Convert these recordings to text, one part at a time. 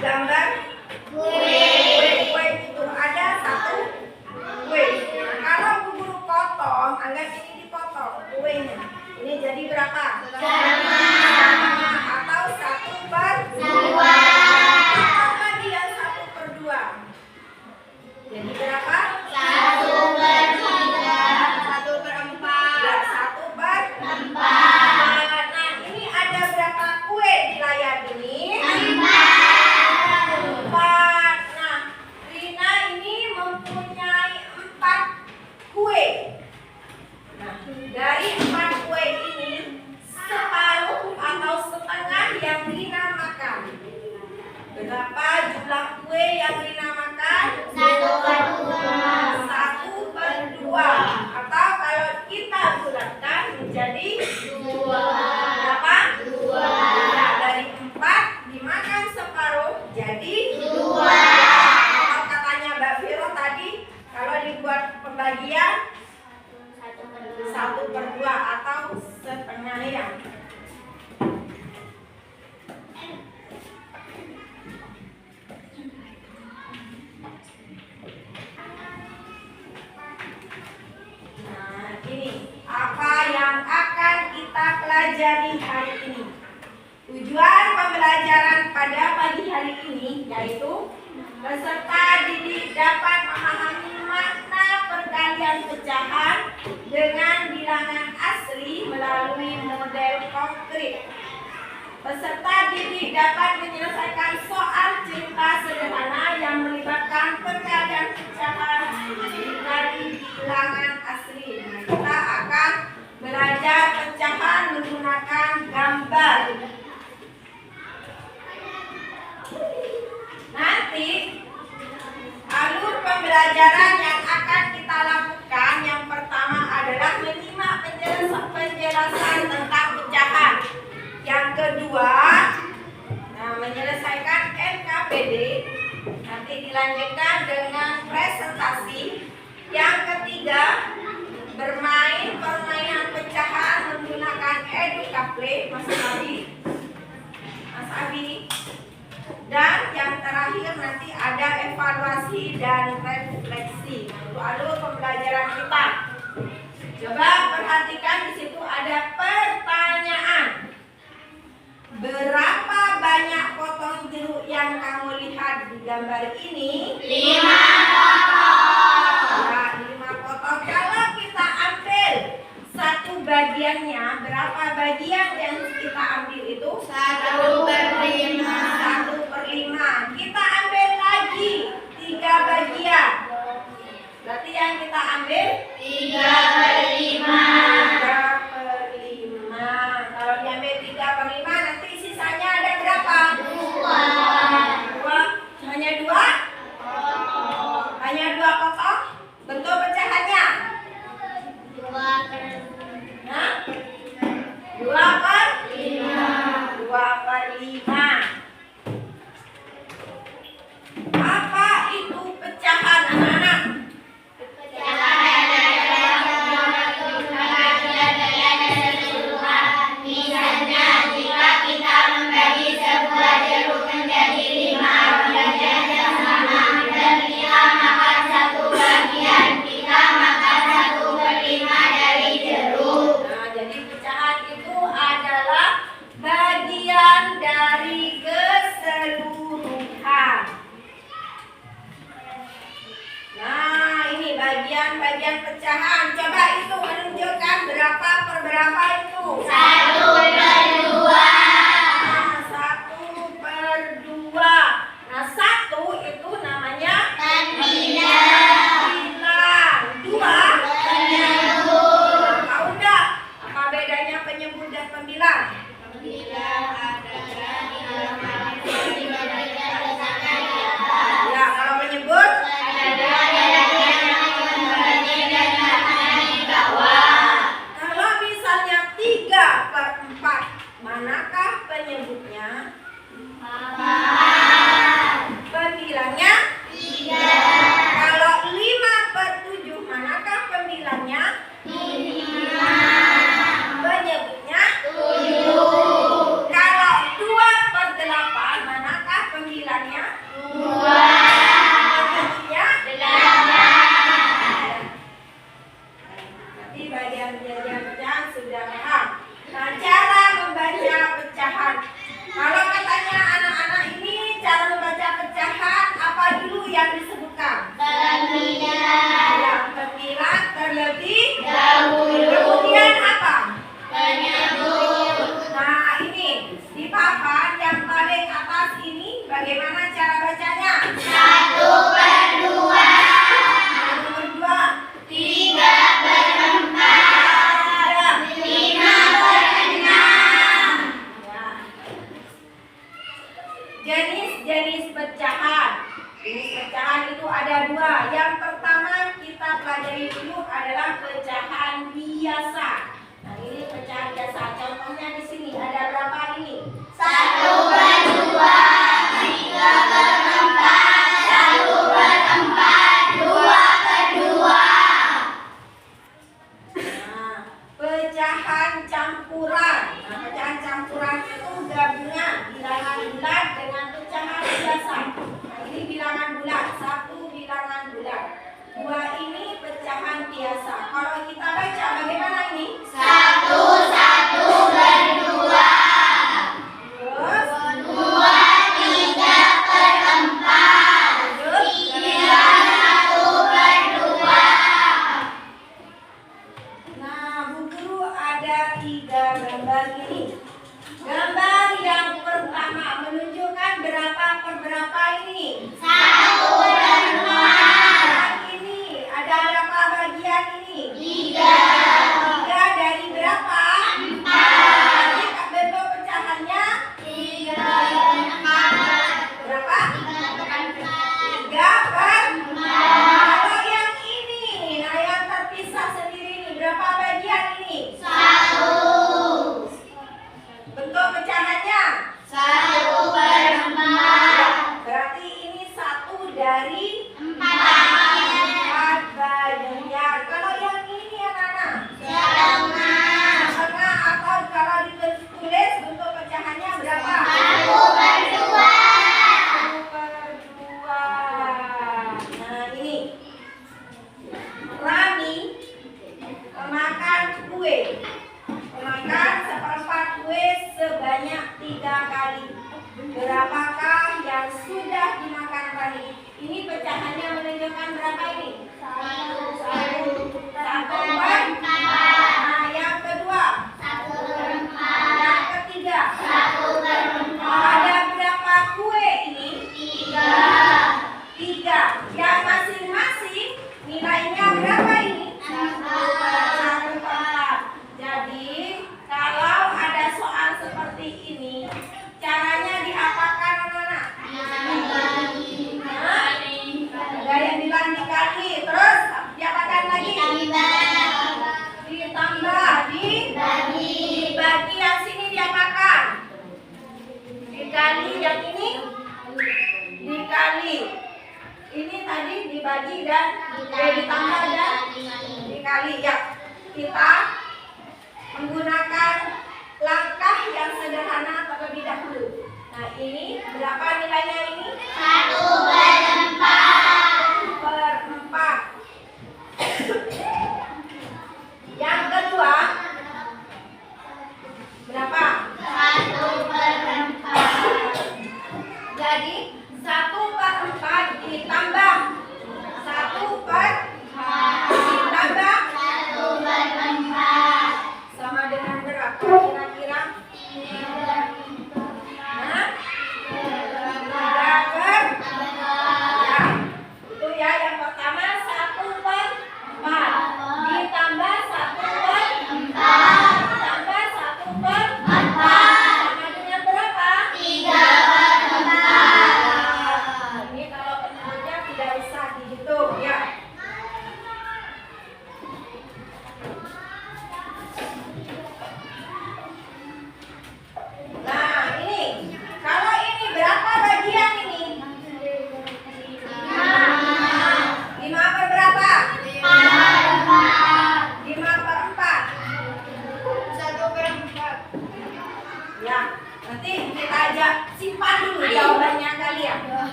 gambar kue. Kue itu ada satu kue. Nah, kalau Bu Guru potong, anggap ini dipotong kuenya. Ini jadi berapa? Sama. Atau 1/2. Pembagian 1/2. Jadi berapa? 1/3. 1/4. 1/4. Nah, ini ada berapa kue di layar ini? 4. Nah, Rina ini mempunyai 4 kue. Nah, dari 4 kue ini separuh atau setengah yang Rina makan. Berapa jumlah kue yang Rina makan? 1/2. Atau kalau kita bulatkan menjadi 2. Berapa? 2. Nah, dari 4 dimakan separuh jadi 2. Atau katanya Mbak Viro tadi, kalau dibuat pembagian 1/2 atau setengahnya. Nah, ini apa yang akan kita pelajari hari ini. Tujuan pembelajaran pada pagi hari ini yaitu peserta didik dapat memahami makna perkalian pecahan dengan bilangan asli melalui model konkret. Peserta didik dapat menyelesaikan soal cerita sederhana yang melibatkan perkalian pecahan dikali bilangan asli. Nah, kita akan belajar pecahan menggunakan gambar. Nanti alur pembelajaran yang akan kita lakukan yang pertama adalah menyimak penjelasan tentang pecahan. Yang kedua, menyelesaikan NKPD. Nanti dilanjutkan dengan presentasi. Yang ketiga, bermain permainan pecahan menggunakan EduCaplay. Mas Abi. Dan yang terakhir nanti ada evaluasi dan refleksi. Itu alur pembelajaran kita. Coba perhatikan di situ ada pertanyaan. Berapa banyak potong jeruk yang kamu lihat di gambar ini? 5 potong. Ya, 5 potong. Kalau kita ambil satu bagiannya, berapa bagian yang kita ambil itu? 1/5. 1/5. Kita ambil lagi 3 bagian. Berarti yang kita ambil 3/5. 3/5. Kalau diambil 3/5 nanti sisanya ada berapa? 2. 2. Hanya 2? Hanya 2 potong? Bentuk pecahannya? 2/5. 2/5. Bagaimana cara bacanya? 1/2. Yang nomor 2. 3/4. 5/6. Ya. Jenis-jenis pecahan. Jenis pecahan itu ada 2. Yang pertama kita pelajari dulu adalah pecahan biasa. Nah, ini pecahan biasa. Contohnya di sini ada berapa ini? 1/2. 3/4. 1/4. 2/2. Nah, pecahan campuran. Nah, pecahan campuran itu gabungan bilangan bulat dengan pecahan biasa. Nah, ini bilangan bulat, 1 bilangan bulat. 2 ini pecahan biasa. Kalau kita baca bagaimana ini? 1/2. Terus 2/3/4. terus 1/2. Nah, Bu Guru ada 3 gambar ini. Gambar yang pertama menunjukkan berapa per berapa ini? 1/5. Yang ini ada berapa bagian ini? 3. 3 dari berapa? 4. Nanti bentuk pecahannya 3/4. berapa? 3 per 4. Kalau yang ini, nah yang terpisah sendiri ini berapa bagian ini? 1. Bentuk pecahannya 1/4. berarti ini 1 dari 4. 4 bagian. Kalau yang ini anak-anak Setengah. setengah atau kalau ditulis bentuk pecahannya berapa? 1/2. 1/2. Nah ini Rani memakan kue. Memakan 1/4 kue sebanyak 3 kali. Berapakah yang sudah dimakan Rani? Ini pecahannya menunjukkan berapa ini? 1/4. Nah, yang kedua, 1/4. yang ketiga, 1/4. ada berapa kue ini? 3. Yang masing-masing nilainya berapa ini? 1/4. Jadi, kalau ada soal seperti ini, caranya diapakan anak-anak? Ada yang bilang dikali, terus diapakan lagi? Ditambah, dibagi. Yang sini diapakan? Dikali, yang ini dikali. Ini tadi dibagi dan ditambah dan dikali. Ya, kita menggunakan langkah yang sederhana terlebih dahulu. Nah, ini berapa nilainya ini? 1/4. Yang kedua berapa? 1/4. Jadi 1/4 ditambah 1/4 ditambah 1/4. sama dengan berapa kira-kira? Hah? 3/4. Ya, itu ya yang pertama 1/4 ditambah 1/4 ditambah 1/4 sama dengan berapa? 3/4. Ini kalau penyebutnya tidak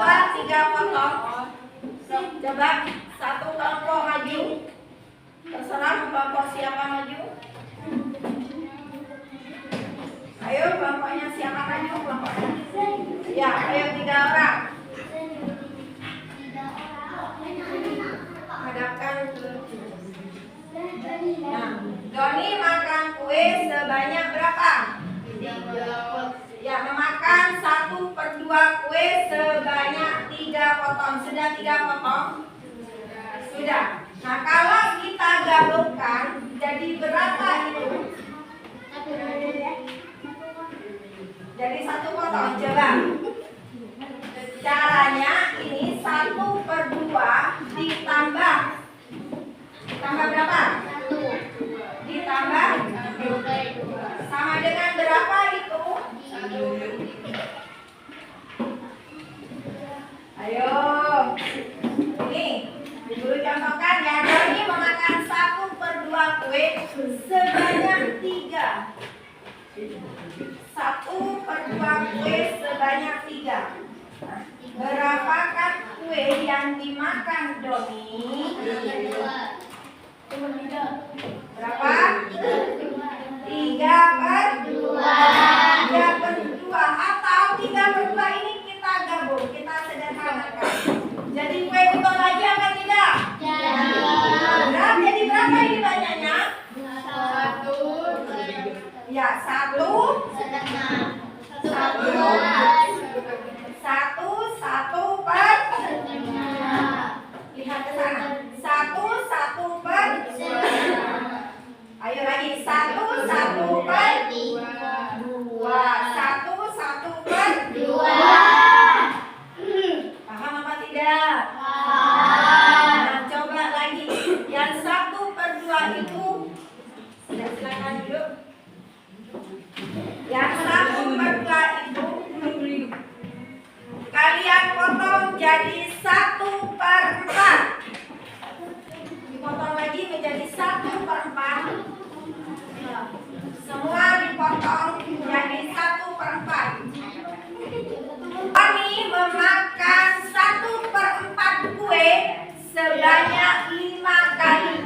keluar 3 potong. Coba satu kelompok maju. Terserah kelompok siapa maju. Ayo kelompoknya siapa maju kelompoknya. Ya, ayo 3 orang. Hadapkan ke. Nah, Doni makan kue sebanyak berapa? Ya, memakan 1/2 kue sebanyak 3 potong. Sudah 3 potong? Sudah. Nah, kalau kita gabungkan jadi berapa itu? Jadi 1 potong. Coba. Caranya ini 1/2 ditambah. Ditambah berapa? Ditambah sama dengan berapa itu? Ayo. Ini guru contohkan ya. Doni memakan 1/2 kue sebanyak 3. 1/2 kue sebanyak 3. Berapakah kue yang dimakan Doni? Berapa? 3/2 atau 3/2 ini kita gabung, kita sederhanakan. Jadi kue utuh lagi apa tidak? Jadi berapa ini banyaknya? 1. Ya, 1 per. Lihat ke sana. 1/1/2. Ayo lagi 1/1/2. 1/1/2. Paham apa tidak? Nah, coba lagi. Yang 1/2 itu. Silakan dulu. Yang 1/2 itu kalian potong jadi 1/4. Dipotong lagi menjadi 1/4. Semua dipotong menjadi 1/4. Kami memakan 1/4 kue sebanyak 5 kali.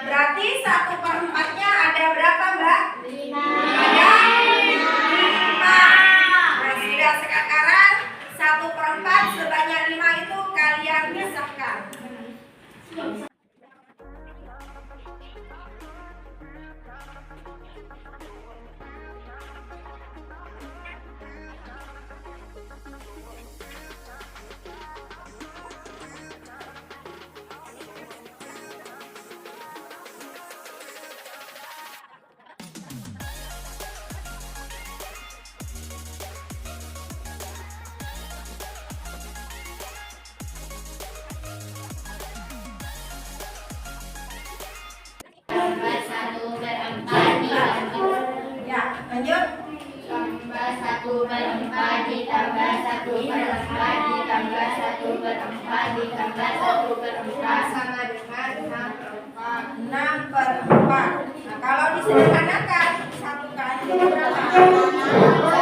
Berarti 1/4-nya ada berapa, Mbak? 5. Nah, sudah sekarang 1/4 sebanyak 5 itu kalian pisahkan. Ya, lanjut. Tambah 1/4 ditambah 1/4 ditambah 1/4 ditambah 1/4 Sama dengan 6/4. Nah, kalau disederhanakan disatukan jadi berapa? 6/2.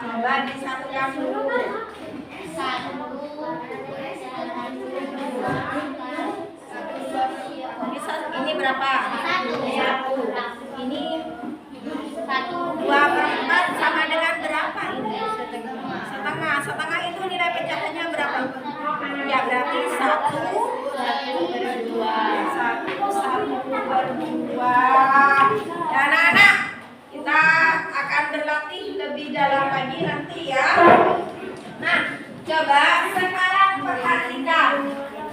Coba disatukan dulu. Ini berapa? 1. Ini 2/4 sama dengan berapa ini? Setengah. Setengah itu nilai pecahannya berapa? Ya berarti 1/2. Ya anak-anak, kita akan berlatih lebih dalam lagi nanti ya. Nah, coba sekarang perhatikan.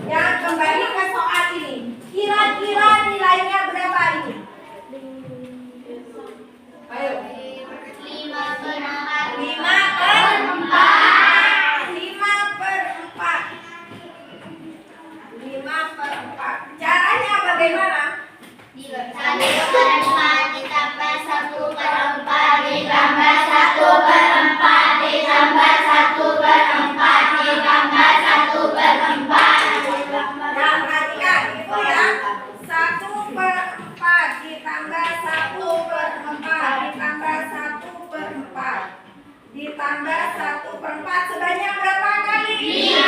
Yang kembali ke soal ini. Kira-kira nilainya berapa ini? Ayo. 5/4. 5/4. Caranya bagaimana? 1/4 ditambah 1/4 ditambah 1/4 ditambah 1/4 ditambah 1/4. Ya, perhatikan itu ya. 1/4 ditambah 1/4 ditambah 1/4 Sama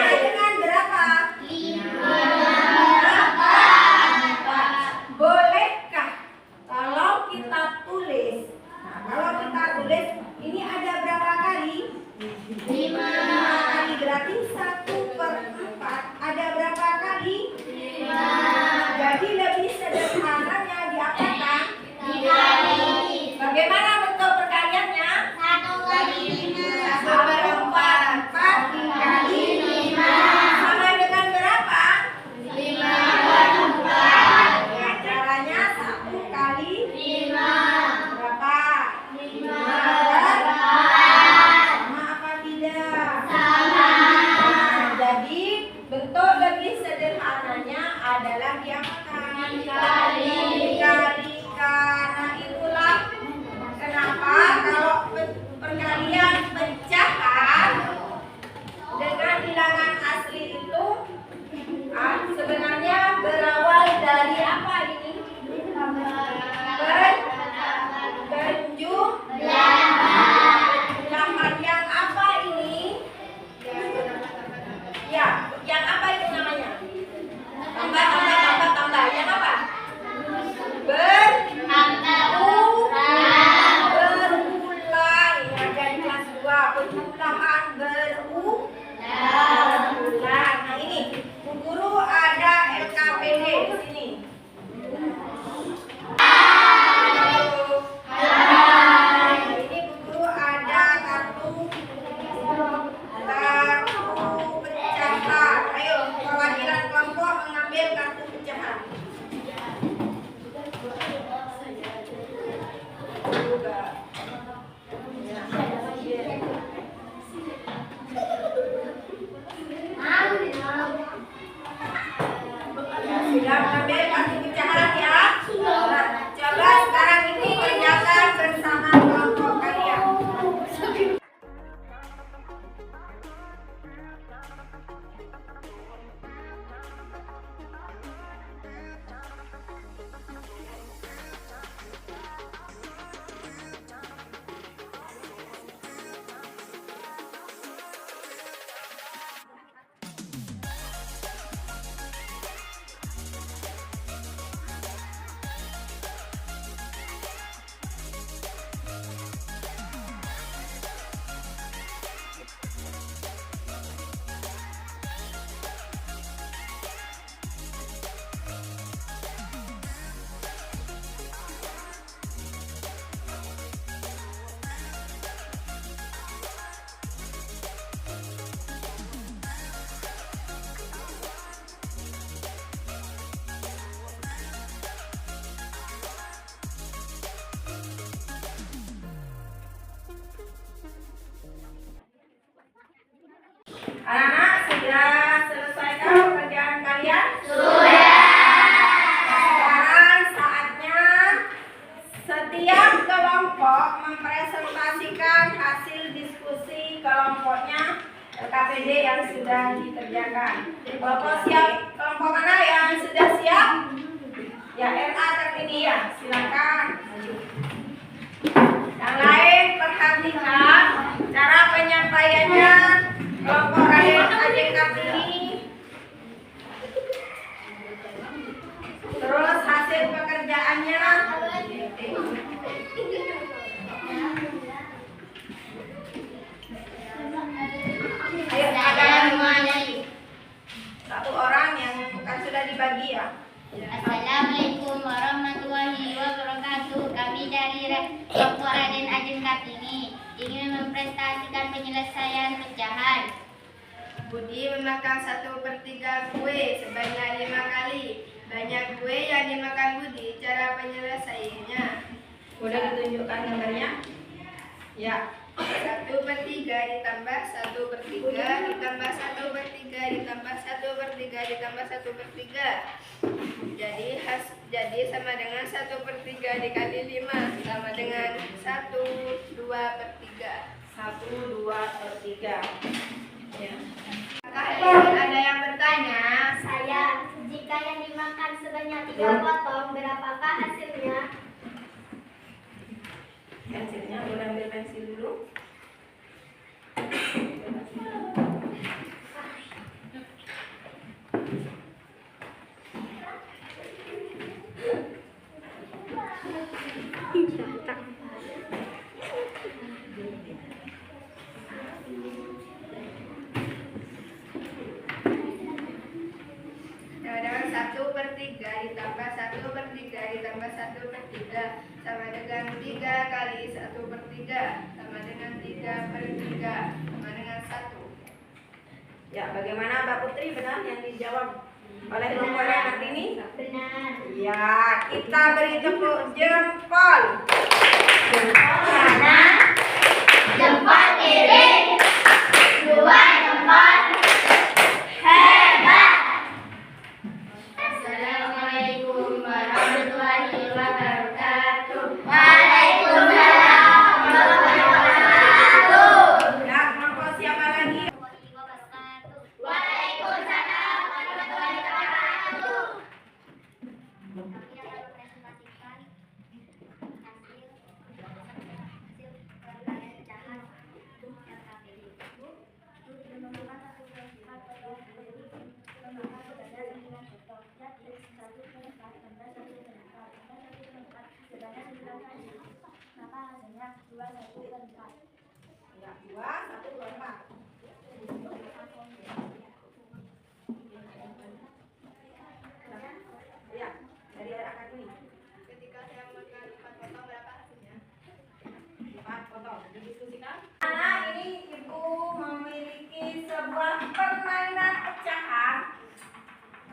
dengan berapa? Bolehkah kalau kita tulis? Nah, kalau kita tulis ini ada berapa kali? 5 kali, berarti 1/4 ada berapa kali? 5. Jadi lebih sederhananya diapakan? Dikali. Bagaimana bentuk perkaliannya? 1 kali 5. 1/4 dikali 5 sama dengan berapa? 5/4. Ya, caranya 1 kali 5 berapa? 5/4. Sama apa tidak? Sama. Jadi bentuk lebih sederhananya adalah diapakan? Dikalikan. Nah, itulah kenapa kalau perkalian pecahan dengan bilangan asli itu sebenarnya berawal dari apa ini? Penjumlahan yang apa ini? Ya, yang apa itu namanya? Tambah. Yang apa? Berulang. Ya, dari kelas 2. Penjumlahan berulang. Nah, ini Bu Guru ada LKPD di sini. Ini Bu Guru ada kartu pecahan. Ayo, perwakilan kelompok mengambil kartu pecahan. Sudah mengambil kartu pecahan ya? Nah, coba sekarang ini kerjakan bersama kelompok kalian. Anak-anak sudah selesaikan pekerjaan kalian? Sudah. Sekarang saatnya setiap kelompok mempresentasikan hasil diskusi kelompoknya LKPD yang sudah dikerjakan. Kelompok mana yang sudah siap? Ya, RA terpilih ya. Silakan. Yang lain perhatikan cara penyampaiannya. Kelompok Raden Ajeng Kartini. Terus hasil pekerjaannya. Ayo, ada satu orang yang bukan sudah dibagi ya. Assalamualaikum warahmatullahi wabarakatuh. Kami dari kelompok Raden Ajeng Kartini ingin mempresentasikan penyelesaian pecahan. Budi memakan 1/3 kue sebanyak 5 kali. Banyak kue yang dimakan Budi. Cara penyelesaiannya. Boleh ditunjukkan gambarnya? Ya. 1/3 ditambah 1/3 ditambah 1/3 ditambah 1/3 ditambah 1/3. Jadi sama dengan 1/3 dikali 5 sama dengan 1/2/3. 1/2/3. Ya. Apakah ada yang bertanya? Saya, jika yang dimakan sebanyak 3 potong, berapakah hasilnya? Pensilnya, boleh ambil pensil dulu. 3 ditambah 1/3 ditambah 1/3 sama dengan 3 kali 1/3 sama dengan 3/3 sama dengan 1. Ya, bagaimana Mbak Putri, benar yang dijawab oleh kelompok yang nanti ini? Benar. Ya, kita beri tepuk jempol. Jempol kanan, jempol kiri, dua jempol. Hebat. Assalamualaikum warahmatullahi wabarakatuh. Waalaikumsalam warahmatullahi wabarakatuh. Ya, kelompok siapa lagi? Waalaikumsalam warahmatullahi wabarakatuh. Kami akan mempresentasikan hasil pelajaran pecahan yang kami ibu menemukan satu sifat pada menemukan sebanyak 9 contoh dan x 1/4 tambah 1/4 tambah 1/4 sebanyak 9 kali, maka hasilnya 21/4. Ya, 2, 1, 2, 4. Ya, dari anak ini. Ketika saya makan 4 potong berapa hasilnya? 4 potong. Didiskusikan. Anak ini ibu memiliki sebuah permainan pecahan.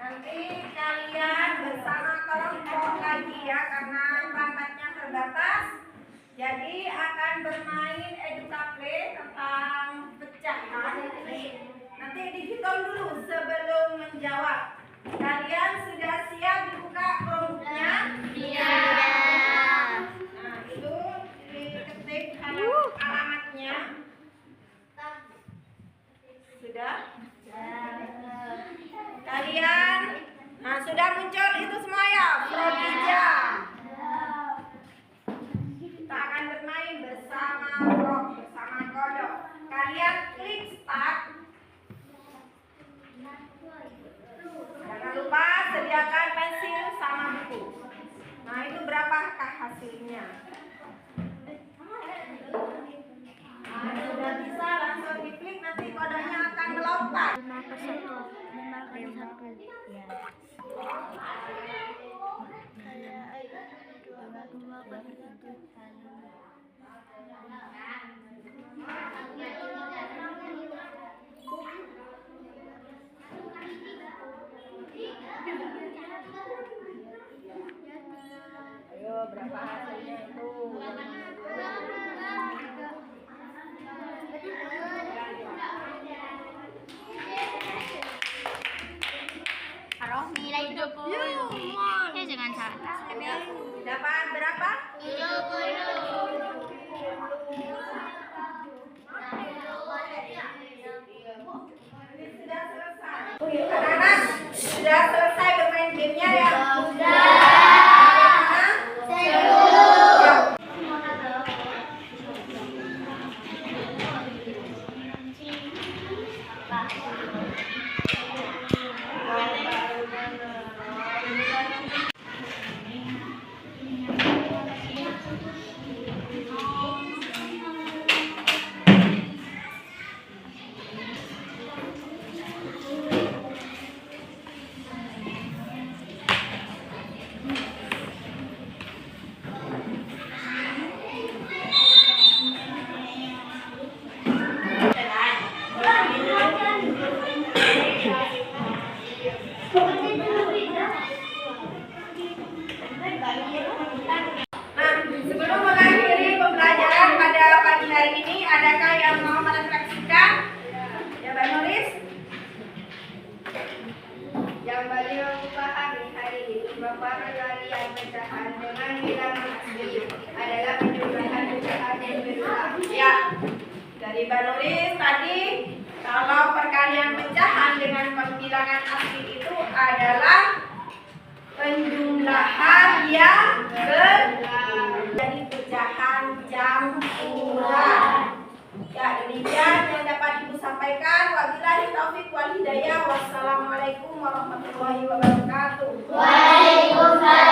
Nanti kalian bersama kelompok lagi ya, karena perangkatnya terbatas. Jadi akan bermain edukaple tentang pecahan. Nanti dihitung dulu sebelum menjawab. Kalian sudah siap dibuka Chromebook-nya? Iya. Nah, itu diketik alamatnya. Sudah? Kalian, nah sudah muncul itu semua ya, Prodija. Kita akan bermain bersama Rob, bersama Kodok. Kalian klik start. Jangan lupa sediakan pensil sama buku. Nah, itu berapakah hasilnya? Nah, sudah bisa langsung diklik, nanti kodenya akan melompat. 5/1 ya. Ayo, berapa hasilnya itu? Taruh nilai 70. Ya jangan salah. Dapat berapa? 70. Ini sudah selesai. Anak-anak, sudah selesai bermain gamenya ya? Sudah. Nah, sebelum mengakhiri pembelajaran pada pagi hari ini, adakah yang mau merefleksikan? Ya, Mbak Nuris? Yang beliau pahami hari ini bahwa perkalian pecahan dengan bilangan asli adalah penjumlahan pecahan yang berulang. Ya, dari Mbak Nuris tadi, kalau perkalian pecahan dengan pembilangan asli itu adalah penjumlahan yang berulang. Jadi pecahan campuran. Ya, demikian yang dapat Ibu sampaikan. Wabillahi taufiq wal hidayah. Wassalamualaikum warahmatullahi wabarakatuh. Waalaikumsalam.